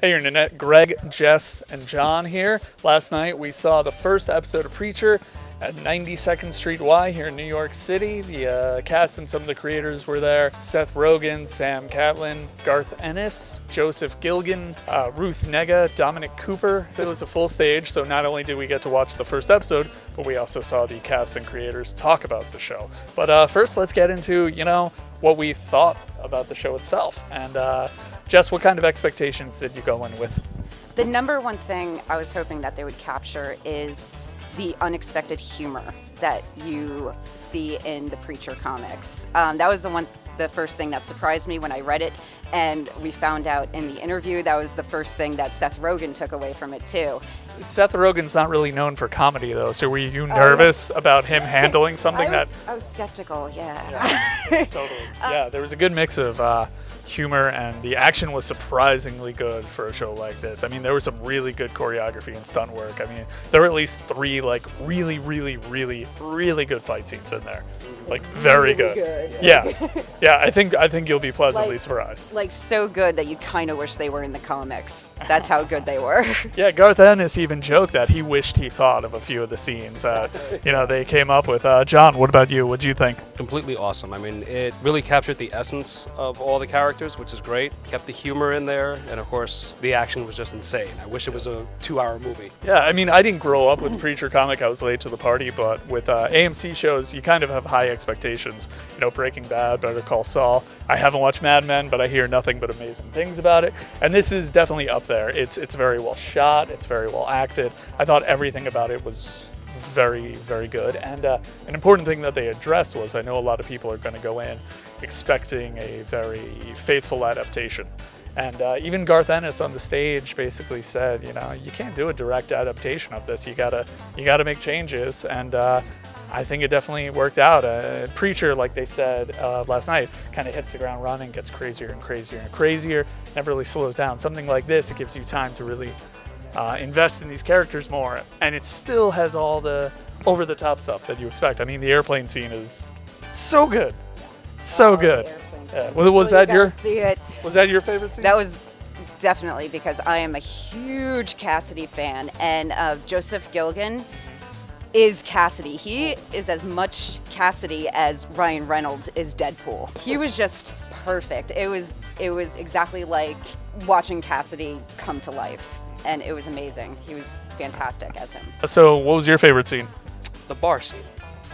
Hey, Internet. Greg, Jess, and John here. Last night we saw the first episode of Preacher at 92nd Street Y here in New York City. The cast and some of the creators were there. Seth Rogen, Sam Catlin, Garth Ennis, Joseph Gilgan, Ruth Negga, Dominic Cooper. It was a full stage, so not only did we get to watch the first episode, but we also saw the cast and creators talk about the show. But first, let's get into, what we thought about the show itself. And Jess, what kind of expectations did you go in with? The number one thing I was hoping that they would capture is the unexpected humor that you see in the Preacher comics. That was the first thing that surprised me when I read it, and we found out in the interview that was the first thing that Seth Rogen took away from it too. Seth Rogen's not really known for comedy though, so were you nervous about him handling something I was skeptical, yeah. Totally. Yeah, there was a good mix of humor, and the action was surprisingly good for a show like this. I mean, there was some really good choreography and stunt work. I mean, there were at least 3 really, really, really, really good fight scenes in there. Like very good. Yeah. I think you'll be pleasantly surprised. Like so good that you kind of wish they were in the comics. That's how good they were. Yeah, Garth Ennis even joked that he wished he thought of a few of the scenes that they came up with. John, what about you? What'd you think? Completely awesome. I mean, it really captured the essence of all the characters, which is great. Kept the humor in there, and of course, the action was just insane. I wish it was a 2-hour movie. Yeah, I mean, I didn't grow up with the Preacher comic. I was late to the party, but with AMC shows, you kind of have high expectations. Breaking Bad, Better Call Saul. I haven't watched Mad Men, but I hear nothing but amazing things about it. And this is definitely up there. It's very well shot. It's very well acted. I thought everything about it was very, very good. And an important thing that they addressed was, I know a lot of people are going to go in expecting a very faithful adaptation. And even Garth Ennis on the stage basically said, you can't do a direct adaptation of this. You gotta make changes. And I think it definitely worked out. Preacher, like they said last night, kind of hits the ground running, gets crazier and crazier and crazier, never really slows down. Something like this, it gives you time to really invest in these characters more, and it still has all the over-the-top stuff that you expect. I mean, the airplane scene is so good, so good. Yeah. Was that your favorite scene? That was definitely, because I am a huge Cassidy fan, and Joseph Gilgan is Cassidy. He is as much Cassidy as Ryan Reynolds is Deadpool. He was just perfect. It was exactly like watching Cassidy come to life, and it was amazing. He was fantastic as him. So what was your favorite scene? The bar scene.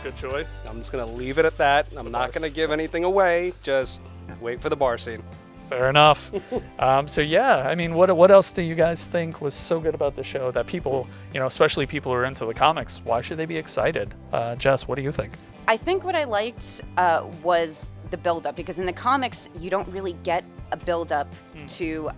Good choice. I'm just going to leave it at that. I'm not going to give anything away. Just wait for the bar scene. Fair enough. So yeah, I mean, what else do you guys think was so good about the show that people, especially people who are into the comics, why should they be excited? Jess, what do you think? I think what I liked was the build-up, because in the comics you don't really get a build-up to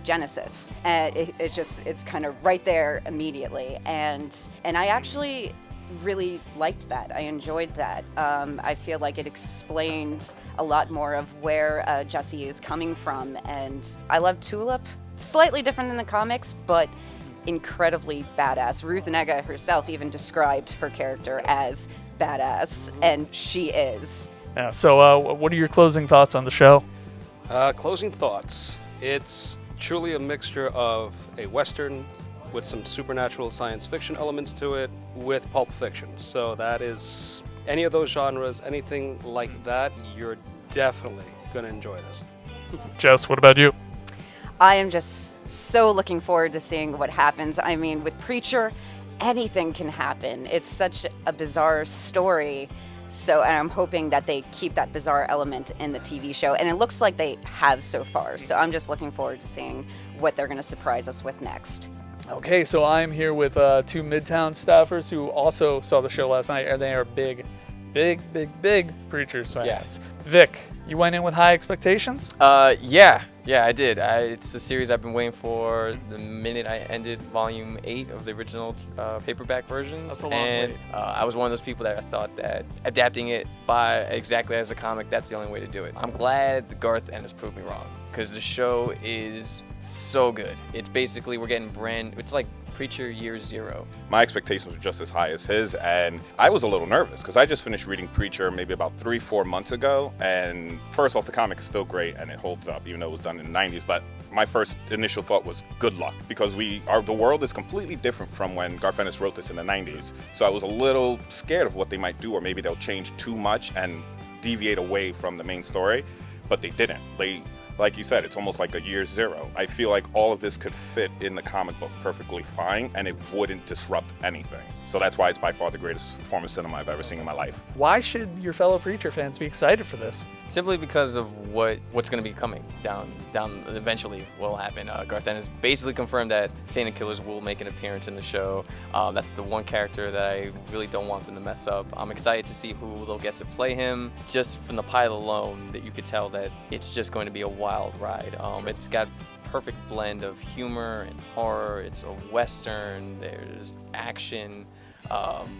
Genesis, and it's kind of right there immediately, and I actually really liked that. I enjoyed that. I feel like it explained a lot more of where Jesse is coming from, and I love Tulip. Slightly different than the comics, but incredibly badass. Ruth Negga herself even described her character as badass, and she is. Yeah. So, what are your closing thoughts on the show? Closing thoughts. It's truly a mixture of a Western with some supernatural science fiction elements to it, with pulp fiction. So that is, any of those genres, anything like that, you're definitely going to enjoy this. Jess, what about you? I am just so looking forward to seeing what happens. I mean, with Preacher, anything can happen. It's such a bizarre story. And I'm hoping that they keep that bizarre element in the TV show, and it looks like they have so far. So I'm just looking forward to seeing what they're going to surprise us with next. Okay, so I'm here with 2 Midtown staffers who also saw the show last night, and they are big Preacher fans. Yeah. Vic, you went in with high expectations? Yeah, I did. It's a series I've been waiting for the minute I ended Volume 8 of the original paperback versions. That's a long and wait. I was one of those people that I thought that adapting it by exactly as a comic, that's the only way to do it. I'm glad the Garth Ennis proved me wrong, because the show is so good. It's basically, we're getting it's like Preacher Year Zero. My expectations were just as high as his, and I was a little nervous because I just finished reading Preacher maybe about 3-4 months ago, and first off, the comic is still great and it holds up even though it was done in the 90s, but my first initial thought was good luck, because the world is completely different from when Garth Ennis wrote this in the 90s. So I was a little scared of what they might do, or maybe they'll change too much and deviate away from the main story, but they didn't. Like you said, it's almost like a year zero. I feel like all of this could fit in the comic book perfectly fine, and it wouldn't disrupt anything. So that's why it's by far the greatest form of cinema I've ever seen in my life. Why should your fellow Preacher fans be excited for this? Simply because of what's going to be coming down eventually will happen. Garth Ennis basically confirmed that Satan Killers will make an appearance in the show. That's the one character that I really don't want them to mess up. I'm excited to see who they'll get to play him. Just from the pilot alone, that you could tell that it's just going to be a wild ride. It's got perfect blend of humor and horror. It's a western. There's action.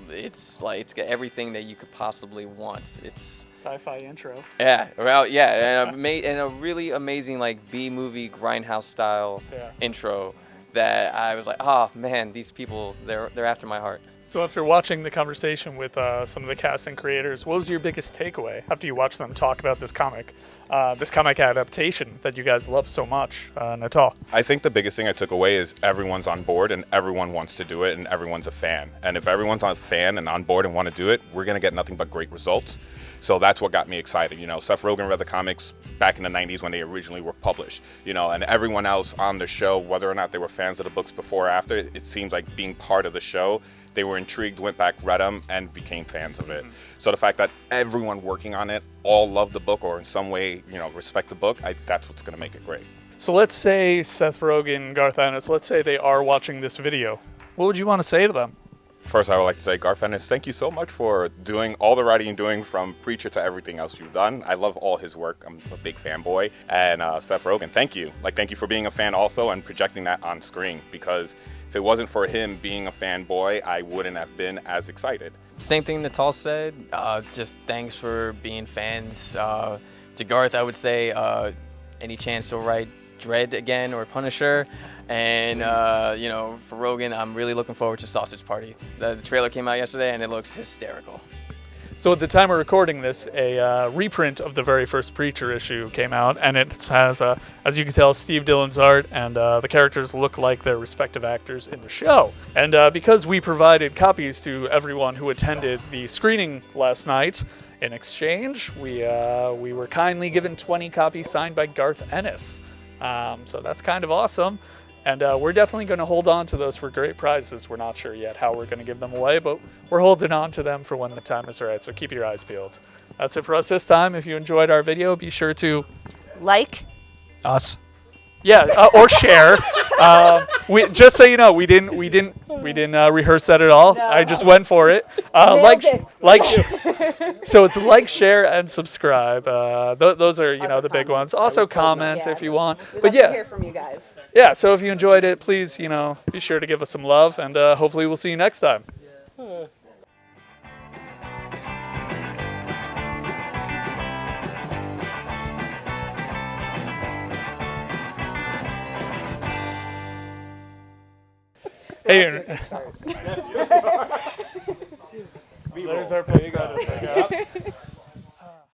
It's got everything that you could possibly want. It's Sci-fi intro. yeah, well, yeah, and a really amazing like B-movie grindhouse style intro that I was like, oh man, these people, they're after my heart. So after watching the conversation with some of the cast and creators, what was your biggest takeaway after you watched them talk about this comic adaptation that you guys love so much, Natal? I think the biggest thing I took away is everyone's on board and everyone wants to do it and everyone's a fan. And if everyone's a fan and on board and want to do it, we're going to get nothing but great results. So that's what got me excited. You know, Seth Rogen read the comics back in the 90s when they originally were published, you know, and everyone else on the show, whether or not they were fans of the books before or after, it seems like being part of the show, they were intrigued, went back, read them, and became fans of it. So the fact that everyone working on it all love the book or in some way, you know, respect the book, that's what's going to make it great. So let's say Seth Rogen, Garth Ennis, let's say they are watching this video. What would you want to say to them? First, I would like to say, Garth Ennis, thank you so much for doing all the writing you're doing, from Preacher to everything else you've done. I love all his work. I'm a big fanboy. And Seth Rogen, thank you. Thank you for being a fan also and projecting that on screen, because if it wasn't for him being a fanboy, I wouldn't have been as excited. Same thing Natal said. Just thanks for being fans. To Garth, I would say any chance to write Dredd again or Punisher. And, you know, for Rogen, I'm really looking forward to Sausage Party. The trailer came out yesterday, and it looks hysterical. So at the time of recording this, a reprint of the very first Preacher issue came out, and it has, as you can tell, Steve Dillon's art, and the characters look like their respective actors in the show. And because we provided copies to everyone who attended the screening last night, in exchange, we were kindly given 20 copies signed by Garth Ennis. So that's kind of awesome. And we're definitely going to hold on to those for great prizes. We're not sure yet how we're going to give them away, but we're holding on to them for when the time is right. So keep your eyes peeled. That's it for us this time. If you enjoyed our video, be sure to Like. us. Yeah, or share. We just so you know, we didn't rehearse that at all. No. I just went for it. So it's like, share, and subscribe. Those are Also the big comment. ones. Also comment if you want. We'd But love to hear from you guys. yeah. So if you enjoyed it, please be sure to give us some love, and hopefully we'll see you next time. Hey, there's our postcard.